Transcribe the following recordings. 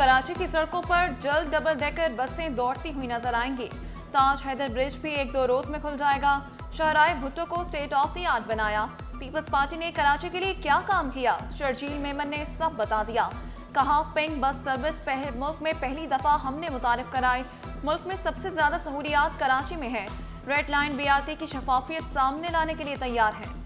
कराची की सड़कों पर जल्द डबल डेकर बसें दौड़ती हुई नजर आएंगी। ताज हैदर ब्रिज भी 1-2 रोज में खुल जाएगा। शाहराय भुट्टो को स्टेट ऑफ द आर्ट बनाया। पीपल्स पार्टी ने कराची के लिए क्या काम किया, शर्जील मेमन ने सब बता दिया। कहा पिंक बस सर्विस मुल्क में पहली दफा हमने मुतारिफ कराई। मुल्क में सबसे ज्यादा सहूलियात कराची में है। रेड लाइन बीआरटी की शफाफियत सामने लाने के लिए तैयार है।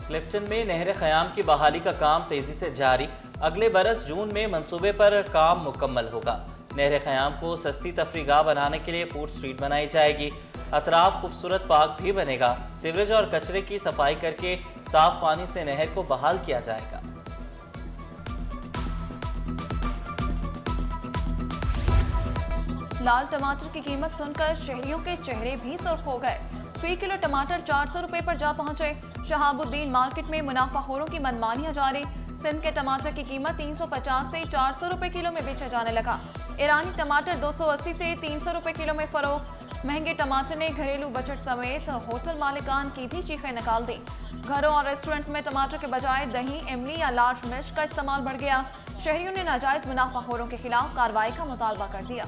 क्लिफ्टन में नहर ख़याम की बहाली का काम तेजी से जारी। अगले बरस जून में मंसूबे पर काम मुकम्मल होगा। नहर ख़याम को सस्ती तफरीगाह बनाने के लिए फूड स्ट्रीट बनाई जाएगी। अतराफ खूबसूरत पार्क भी बनेगा। सीवरेज और कचरे की सफाई करके साफ पानी से नहर को बहाल किया जाएगा। लाल टमाटर की कीमत सुनकर शहरियों के चेहरे भी सुर्ख हो गए। फी किलो टमाटर 400 रुपए पर जा पहुंचे। शहाबुद्दीन मार्केट में मुनाफाखोरों की मनमानियां जारी। सिंध के टमाटर की कीमत 350 से 400 रुपए किलो में बेचा जाने लगा। ईरानी टमाटर 280 से 300 रुपए किलो में फरोख्त। महंगे टमाटर ने घरेलू बजट समेत होटल मालिकान की भी चीखें निकाल दी। घरों और रेस्टोरेंट्स में टमाटर के बजाय दही, इमली या लार्ज मिर्च का इस्तेमाल बढ़ गया। शहरियों ने नाजायज मुनाफाखोरों के खिलाफ कार्रवाई का मुतालबा कर दिया।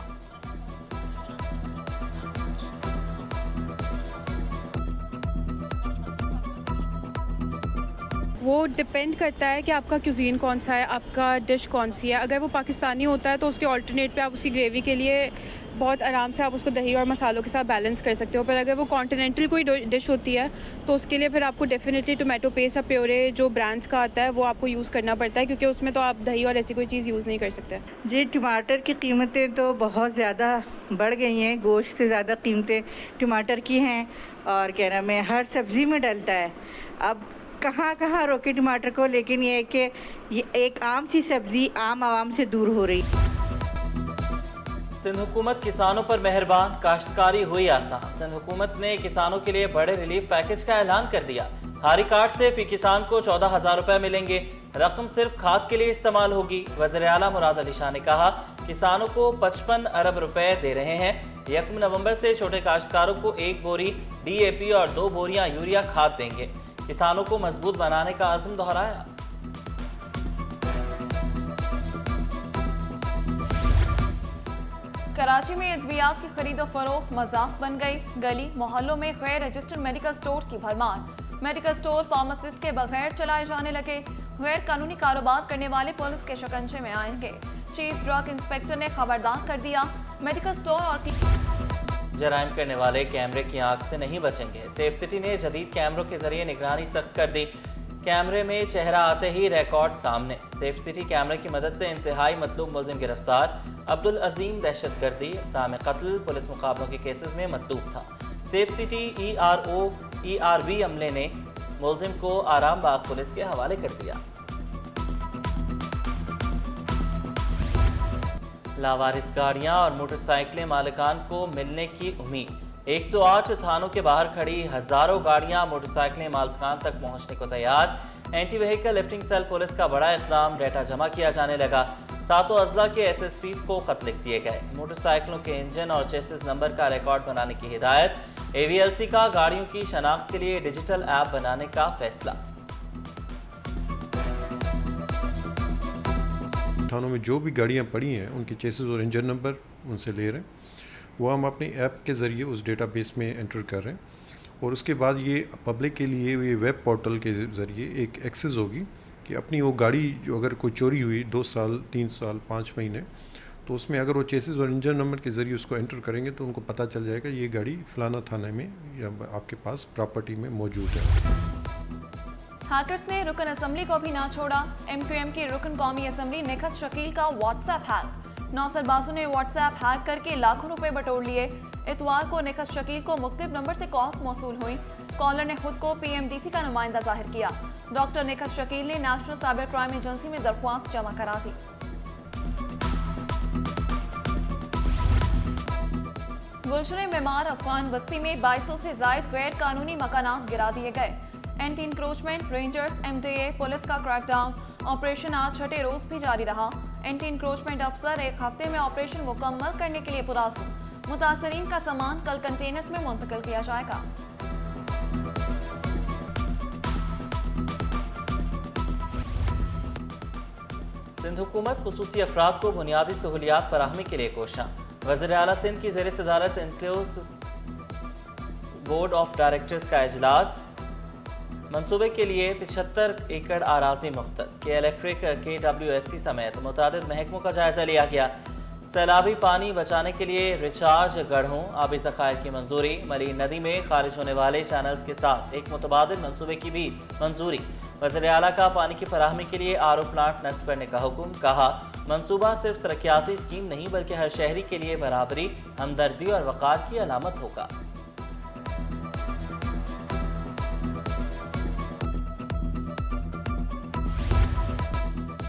वो डिपेंड करता है कि आपका क्यूजीन कौन सा है, आपका डिश कौन सी है। अगर वो पाकिस्तानी होता है तो उसके ऑल्टरनेट पे आप उसकी ग्रेवी के लिए बहुत आराम से आप उसको दही और मसालों के साथ बैलेंस कर सकते हो। पर अगर वो कॉन्टिनेंटल कोई डिश होती है तो उसके लिए फिर आपको डेफिनेटली टोमेटो पेस्ट या प्योरे जो ब्रांड्स का आता है वो आपको यूज़ करना पड़ता है, क्योंकि उसमें तो आप दही और ऐसी कोई चीज़ यूज़ नहीं कर सकते। जी, टमाटर की कीमतें तो बहुत ज़्यादा बढ़ गई हैं। गोश्त से ज़्यादा कीमतें टमाटर की हैं और कह रहा मैं हर सब्ज़ी में डलता है। अब कहाँ कहाँ रोके टमाटर को, लेकिन ये है कि ये एक आम सी सब्ज़ी आम आवाम से दूर हो रही। सिंध हुकूमत किसानों पर मेहरबान, काश्तकारी हुई आसान। सिंध हुकूमत ने किसानों के लिए बड़े रिलीफ पैकेज का ऐलान कर दिया। हारी कार्ड से फी किसान को 14,000 रुपए मिलेंगे। रकम सिर्फ खाद के लिए इस्तेमाल होगी। वज़ीर आला मुराद अली शाह ने कहा किसानों को 55 अरब रुपए दे रहे हैं। 1 नवंबर से छोटे काश्तकारों को 1 बोरी DAP और 2 बोरियां यूरिया खाद देंगे। किसानों को मजबूत बनाने का आज़म दोहराया। कराची में अद्वियात की खरीदो फरोख्त मजाक बन गई। गली मोहल्लों में गैर रजिस्टर्ड मेडिकल स्टोर्स की भरमार। मेडिकल स्टोर फार्मासिस्ट के बगैर चलाए जाने लगे। गैर कानूनी कारोबार करने वाले पुलिस के शिकंजे में आएंगे। चीफ ड्रग इंस्पेक्टर ने खबरदार कर दिया। मेडिकल स्टोर और जराइम करने वाले कैमरे की आंख से नहीं बचेंगे। सेफ सिटी ने जदीद कैमरों के जरिए निगरानी सख्त कर दी। कैमरे में चेहरा आते ही रिकॉर्ड सामने। सेफ सिटी कैमरे की मदद से इंतहाई मतलूब मुलजिम गिरफ्तार। अब्दुल अजीम दहशतगर्दी तामे कत्ल पुलिस मुकाबलों के केसेस में मतलूब था। सेफ सिटी ERV अमले ने मुलजिम को आराम बाग पुलिस के हवाले कर दिया। लावारिस गाड़ियां और मोटरसाइकिलें मालिकान को मिलने की उम्मीद। 108 थानों के बाहर खड़ी हजारों गाड़ियां मोटरसाइकिलें मालिकान तक पहुंचने को तैयार। Anti vehicle lifting cell police का बड़ा इक़दाम। डेटा जमा किया जाने लगा। 7 अजला के SSP को खत लिख दिए गए। मोटरसाइकिलों के इंजन और चेसिस नंबर का रिकॉर्ड बनाने की हिदायत। AVLC का गाड़ियों की शनाख्त के लिए डिजिटल ऐप बनाने का फैसला। थानों में जो भी गाड़ियां पड़ी हैं उनके चेसिस और इंजन नंबर उनसे ले रहे हैं। वो हम अपने ऐप के ज़रिए उस डेटाबेस में एंटर कर रहे हैं और उसके बाद ये पब्लिक के लिए ये वेब पोर्टल के ज़रिए एक एक्सेस होगी कि अपनी वो गाड़ी जो अगर कोई चोरी हुई 2 साल 3 साल 5 महीने, तो उसमें अगर वो चेसिस और इंजन नंबर के ज़रिए उसको एंटर करेंगे तो उनको पता चल जाएगा ये गाड़ी फलाना थाने में या आपके पास प्रॉपर्टी में मौजूद है। हैकर्स ने रुकन असम्बली को भी ना छोड़ा। MQM की रुकन कौमी असम्बली निखत शकील का व्हाट्सएप हैक। नौसरबाजों ने व्हाट्सएप हैक करके लाखों रुपए बटोर लिए। इतवार को निखत शकील को मुख्तलिफ नंबर से कॉल्स मौसूल हुई। कॉलर ने खुद को PMDC का नुमाइंदा जाहिर किया। डॉक्टर निखत शकील ने नेशनल साइबर क्राइम एजेंसी में दरख्वास्त जमा करा दी। गुलशन मेमार अफगान बस्ती में 2200 से जायद गैर कानूनी मकानात गिरा दिए गए। Anti encroachment rangers MDA police का क्रैकडाउन ऑपरेशन आज 6ठे रोज भी जारी रहा। एंटी इंक्रोचमेंट अफसर एक हफ्ते में ऑपरेशन मुकम्मल करने के लिए पुराज़म। मुतासरीन का सामान कल कंटेनर्स में मुंतकिल किया जाएगा। सिंध हुकूमत खुसूसी अफराद को बुनियादी सहूलियात फराहमी के लिए कोशां। वज़ीर आला सिंध की ज़ेर सदारत इंक्लूस बोर्ड ऑफ डायरेक्टर्स का इजलास। मंसूबे के लिए 75 एकड़ आराजी मुख्तस के इलेक्ट्रिक KWSC समेत मुतादिद महकमों का जायजा लिया गया। सैलाबी पानी बचाने के लिए रिचार्ज गढ़ों आबी ज़खायर की मंजूरी। मली नदी में खारिज होने वाले चैनल्स के साथ एक मुतबादिल मंसूबे की भी मंजूरी। वज़ीर आला का पानी की फराहमी के लिए RO प्लांट नस्ब करने का हुक्म। कहा मंसूबा सिर्फ तरक्याती स्कीम नहीं बल्कि हर शहरी के लिए बराबरी, हमदर्दी और वक़ार की अलामत होगा।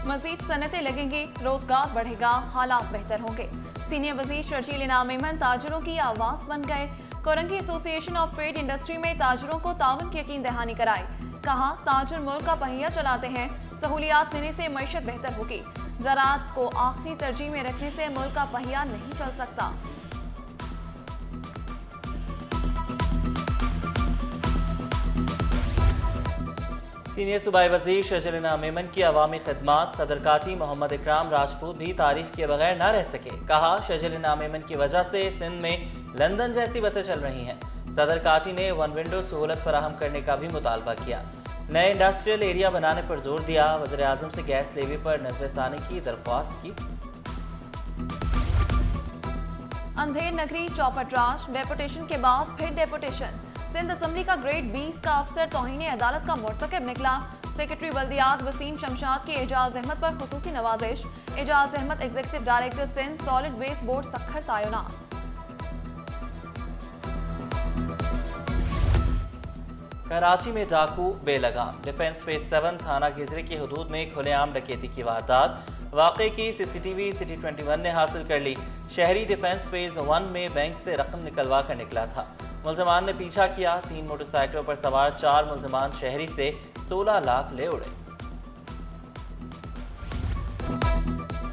मजीद सनतें लगेंगी, रोजगार बढ़ेगा, हालात बेहतर होंगे। सीनियर वजीर शर्जील इनाम मेमन ताजरों की आवाज बन गए। Korangi association of trade industry में ताजरों को ताउन की यकीन दहानी कराई। कहा ताजर मुल्क का पहिया चलाते हैं, सहूलियात मिलने से मईशत बेहतर होगी। ज़राअत को आखिरी तरजीह में रखने से मुल्क का पहिया नहीं चल सकता। सीनियर सूबाई वज़ीर शर्जील इनाम मेमन की अवामी खिदमात। सदर काची मोहम्मद इकराम राजपूत भी तारीफ किए बगैर न रह सके। कहा शर्जील इनाम मेमन की वजह से सिंध में लंदन जैसी बसें चल रही हैं। सदर काची ने वन विंडो सहूलत फराहम करने का भी मुतालबा किया। नए इंडस्ट्रियल एरिया बनाने पर जोर दिया। वज़ीर आज़म से गैस लेवी पर नजरसानी की दरख्वास्त की। अंधेर नगरी चौपट राज, डेपुटेशन के बाद फिर डेपुटेशन। सिंध असम्बली का ग्रेड 20 का अफसर तौहीन अदालत का मुर्तकिब निकला। सेक्रेटरी बल्दियात वसीम शमशाद की एजाज अहमद पर खुसूसी नवाजिश। Ejaz Ahmed executive director Sindh solid waste board Sukkur तैनात। कराची में डाकू बेलगाम। डिफेंस फेज 7 थाना गिजरी की हदूद में खुलेआम डकैती की वारदात। वाक़े की CCTV सिटी 21 ने हासिल कर ली। शहरी डिफेंस फेज 1 में बैंक से रकम निकलवा कर निकला था। मुल्ज़िमान ने पीछा किया। 3 मोटरसाइकिलों पर सवार 4 मुल्ज़िमान शहरी से 16 लाख ले उड़े।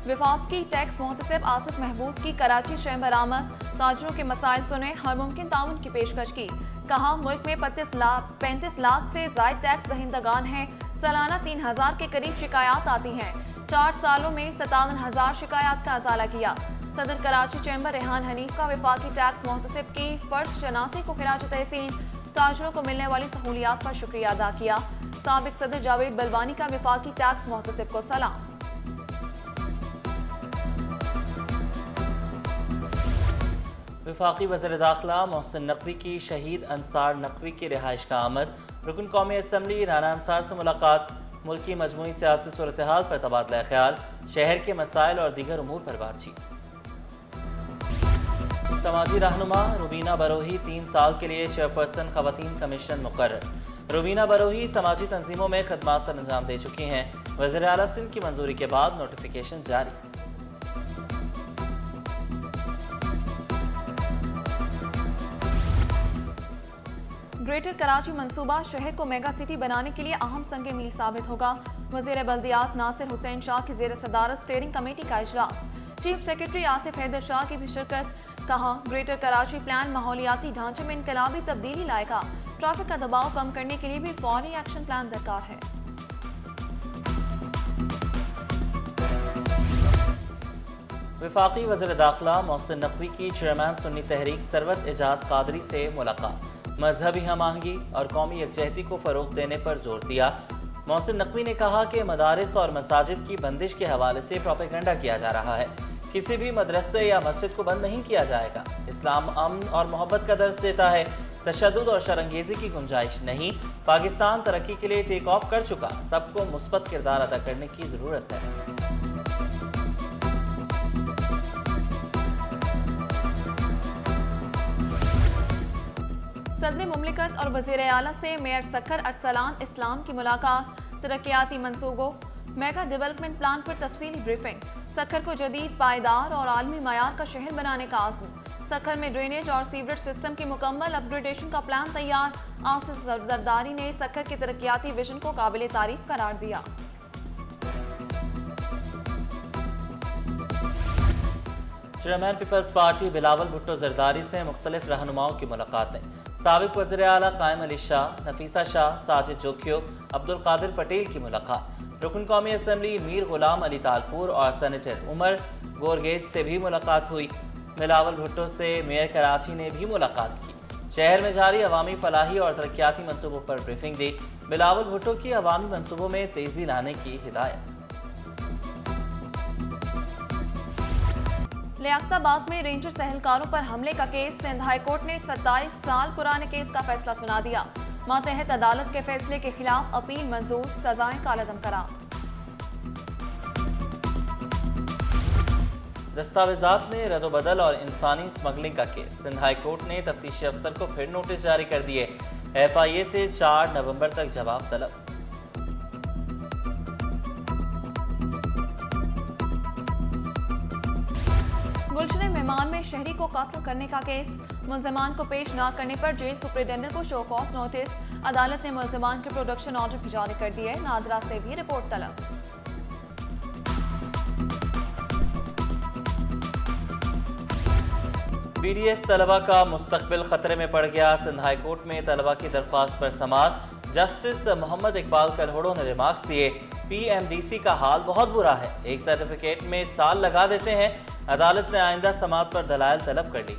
विफाकी टैक्स मोहतसिब आसिफ महबूब की कराची चैम्बर आमद। ताजरों के मसाइल सुने, हर मुमकिन ताउन की पेशकश की। कहा मुल्क में 35 लाख से जायद टैक्स दहिंदगान हैं। सालाना 3000 के करीब शिकायत आती हैं। 4 सालों में 57,000 शिकायत का अजाला किया। सदर कराची चैम्बर रेहान हनीफ का विफाकी टैक्स मोहतसिब की फर्ज शनासी को खिराज तहसीन। ताजरों को मिलने वाली सहूलियात पर शुक्रिया अदा किया। साबिक सदर जावेद बलवानी का विफाकी टैक्स मोहतसिब को सलाम। विफाकी वज़ीर दाखिला मोहसिन नकवी की शहीद अंसार नकवी की रिहाइश का आमद। रुकन कौमी असम्बली राना अंसार से मुलाकात। मुल्की मजमूई सियासी सूरत हाल पर तबादला ख्याल। शहर के मसाइल और दीगर उमूर पर बातचीत। समाजी रहनुमा रुबीना बरोही 3 साल के लिए चेयरपर्सन ख़वातीन कमीशन मुकर्रर। रुबीना बरोही समाजी तंजीमों में खदमात सर अंजाम दे चुकी हैं। वज़ीर आला सिंध की मंजूरी के बाद नोटिफिकेशन जारी। ग्रेटर कराची मंसूबा शहर को मेगा सिटी बनाने के लिए अहम संग मील साबित होगा। वज़ीर बल्दियात नासिर हुसैन शाह की ज़ेर सदारत स्टीयरिंग कमेटी का इजलास। चीफ सेक्रेटरी आसिफ हैदर शाह की भी शिरकत। कहा ग्रेटर कराची प्लान माहौलियाती ढांचे में इनकलाबी तब्दीली लाएगा। ट्रैफिक का दबाव कम करने के लिए भी फौरी एक्शन प्लान दरकार है। विफाकी वज़ीर दाखिला मोहसिन नकवी की चेयरमैन सुन्नी तहरीक सरवत एजाज कादरी से मुलाकात। मजहबी हम आहंगी और कौमी यकजहती को फ़रोग़ देने पर जोर दिया। मोहसिन नकवी ने कहा कि मदारिस और मसाजिद की बंदिश के हवाले से प्रोपेगेंडा किया जा रहा है। किसी भी मदरसे या मस्जिद को बंद नहीं किया जाएगा। इस्लाम अमन और मोहब्बत का दर्स देता है, तशद्दुद और शरंगेज़ी की गुंजाइश नहीं। पाकिस्तान तरक्की के लिए टेक ऑफ कर चुका, सबको मुस्बत किरदार अदा करने की ज़रूरत है। सदर मुमलिकत और वज़ीर आला से मेयर सखर अरसलान इस्लाम की मुलाकात। तरक्याती मंसूबों मेगा डेवलपमेंट प्लान पर तफसीली ब्रीफिंग। सखर को जदीद, पायदार और आलमी मयार का शहर बनाने का आज़म। सखर में ड्रेनेज और सीवरेज सिस्टम की मुकम्मल अपग्रेडेशन का प्लान तैयार। आपसे सरदारी ने सखर के तरक्याती विजन को काबिल तारीफ करार दिया। Chairman peoples party Bilawal Bhutto Zardari से मुख्तलिफ रहनुमाओं की मुलाकातें। साबिक वज़ीर आला कायम अली शाह, नफीसा शाह, साजिद जोखियो, अब्दुल कादिर पटेल की मुलाकात। रुकन कौमी असम्बली मीर गुलाम अली तालपुर और सेनेटर उमर गोरगेज से भी मुलाकात हुई। बिलावल भुट्टो से मेयर कराची ने भी मुलाकात की। शहर में जारी अवामी फलाही और तरक्याती मंसूबों पर ब्रीफिंग दी। बिलावल भुट्टो की अवामी मंसूबों में तेजी लाने की हिदायत। लियाकताबाद में रेंजर सहलकारों पर हमले का केस, सिंध हाई कोर्ट ने 27 साल पुराने केस का फैसला सुना दिया। मातहत अदालत के फैसले के खिलाफ अपील मंजूर, सजाएं कालदम करार। दस्तावेजात में रद्दोबदल और इंसानी स्मगलिंग का केस, सिंध हाई कोर्ट ने तफ्तीशी अफसर को फिर नोटिस जारी कर दिए। FIA से 4 नवंबर तक जवाब तलब। गुलशन मेहमान में शहरी को कत्ल करने का केस, मुलजमान को पेश न करने पर जेल सुपरिटेंडेंट को शो कॉज नोटिस। अदालत ने मुलजमान के प्रोडक्शन ऑर्डर भी जारी कर दिए। नादरा से भी रिपोर्ट तलब। BDS तलबा का मुस्तकबिल खतरे में पड़ गया। सिंध हाई कोर्ट में तलबा की दरख्वास्त पर समाअत। जस्टिस मोहम्मद इकबाल कलहोड़ो ने रिमार्क्स दिए। PMDC का हाल बहुत बुरा है, एक सर्टिफिकेट में साल लगा देते हैं। अदालत ने आइंदा समाअत पर दलाइल तलब कर ली।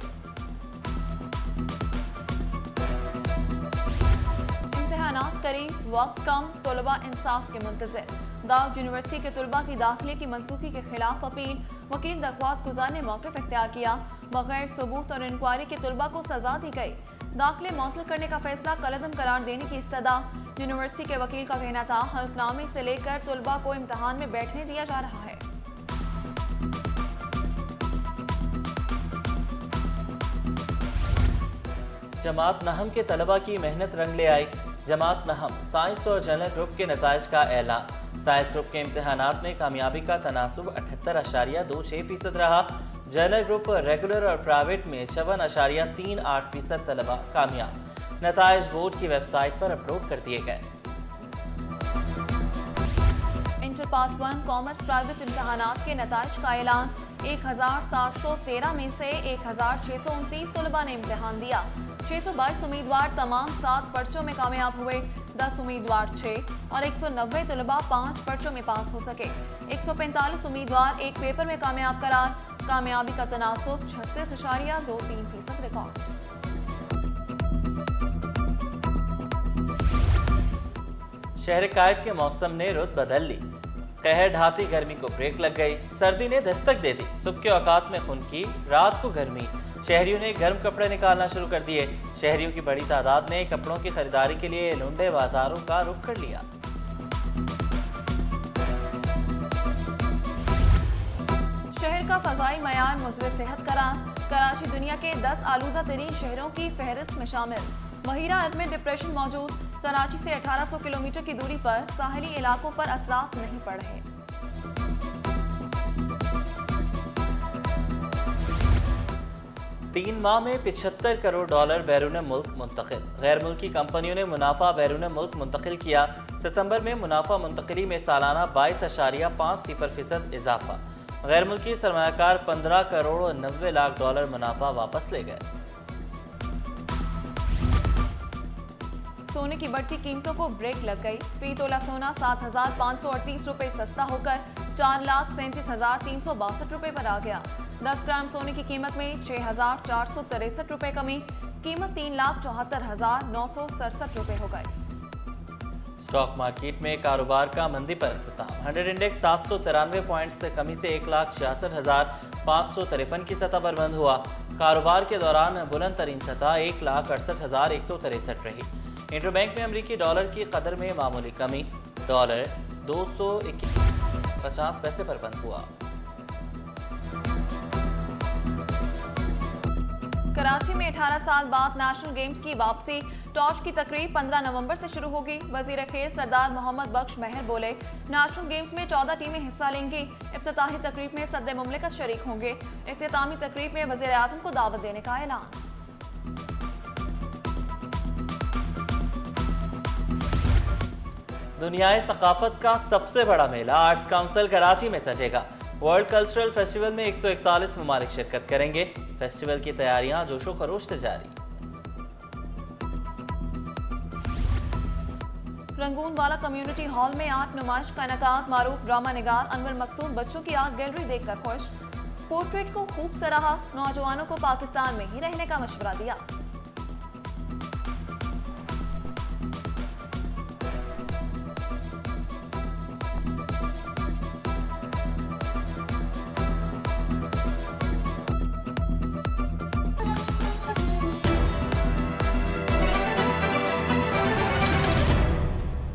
इम्तिहानात करीब, वक्त कम, तलबा इंसाफ के मुंतज़िर। दाऊद यूनिवर्सिटी के तलबा की दाखिले की मनसूखी के खिलाफ अपील। वकील दरख्वास्त गुजार ने मौक़िफ़ इख्तियार किया। बगैर सबूत और इंक्वायरी के तलबा को सजा दी गई। दाखिले मुअत्तल करने का फैसला कलअदम करार देने की इस्तदा। यूनिवर्सिटी के वकील का कहना था, हल्फनामे से लेकर तलबा को इम्तिहान में बैठने दिया जा रहा है। जमात नहम के तलबा की मेहनत रंग ले आई। जमात नहम साइंस और जनरल ग्रुप के नताइज का ऐलान। साइंस ग्रुप के इम्तिहानात में कामयाबी का तनासुब 78.26% रहा। जनरल ग्रुप रेगुलर और प्राइवेट में 54.38% तलबा कामयाब। नताइज बोर्ड की वेबसाइट पर अपलोड कर दिए गए। इंटर पार्ट 1 कॉमर्स प्राइवेट इम्तिहानात के नताइज का ऐलान। 1713 में से 1629 तलबा ने इम्तिहान दिया। 622 उम्मीदवार तमाम 7 पर्चों में कामयाब हुए। 10 उम्मीदवार 6 और 190 तलबा 5 पर्चों में पास हो सके। 145 उम्मीदवार एक पेपर में कामयाब करार। कामयाबी का तनासुब 36.23% रिकॉर्ड। शहर कायद के मौसम ने रुत बदल ली। कहर ढाती गर्मी को ब्रेक लग गई। सर्दी ने दस्तक दे दी। सुबह के औकात में खुनकी, रात को गर्मी। शहरियों ने गर्म कपड़े निकालना शुरू कर दिए। शहरियों की बड़ी तादाद ने कपड़ों की खरीदारी के लिए लुंडे बाजारों का रुख कर लिया। शहर का फजाई मयार मुज़र सेहत करार। कराची दुनिया के 10 आलूदा तरीन शहरों की फहरिस्त में शामिल। वहीरा अद में डिप्रेशन मौजूद। कराची से 1800 किलोमीटर की दूरी पर साहिली इलाकों पर असरात नहीं पड़ रहे। 3 माह में $75 करोड़ बैरून मुल्क मुंतकिल। गैर मुल्की कंपनियों ने मुनाफा बैरून मुल्क मुंतकिल किया। सितंबर में मुनाफा मुंतकिली में सालाना 22.50% इजाफा। गैर मुल्की सरमायाकार $15 करोड़ 90 लाख मुनाफा वापस ले गए। सोने की बढ़ती कीमतों को ब्रेक लग गई। फी तोला सोना 7,538 रुपए सस्ता होकर 4,37,362 रुपए पर आ गया। 10 ग्राम सोने की कीमत में 6,463 रुपए कमी। कीमत 3,74,967 रुपए हो गई। स्टॉक मार्केट में कारोबार का मंदी पर इख्तिताम। 100 इंडेक्स 793 पॉइंट से कमी से 1,66,553 की सतह पर बंद हुआ। कारोबार के दौरान बुलंद तरीन सतह 1,68,163 रही। इंटरबैंक में अमरीकी डॉलर की कदर में मामूली कमी। डॉलर 250 पैसे पर बंद हुआ। कराची में 18 साल बाद नेशनल गेम्स की वापसी। टॉर्च की तकरीब 15 नवंबर से शुरू होगी। वजीर खेल सरदार मोहम्मद बख्श महर बोले, नेशनल गेम्स में 14 टीमें हिस्सा लेंगी। इफ्तिताही तकरीब में सदर मुमलिकत शरीक होंगे। इख्तितामी तकरीब में वजीर आजम को दावत देने का ऐलान। दुनियाई सकाफत का सबसे बड़ा मेला आर्ट्स काउंसिल कराची में सजेगा। वर्ल्ड कल्चरल फेस्टिवल में 141 ममालिक शिरकत करेंगे। फेस्टिवल की तैयारियां जोशो खरोश से जारी। रंगूनवाला कम्युनिटी हॉल में आर्ट नुमाइश का इनेकाद। मारूफ ड्रामा निगार अनवर मकसूद बच्चों की आर्ट गैलरी देखकर खुश। पोर्ट्रेट को खूब सराहा। नौजवानों को पाकिस्तान में ही रहने का मशवरा दिया।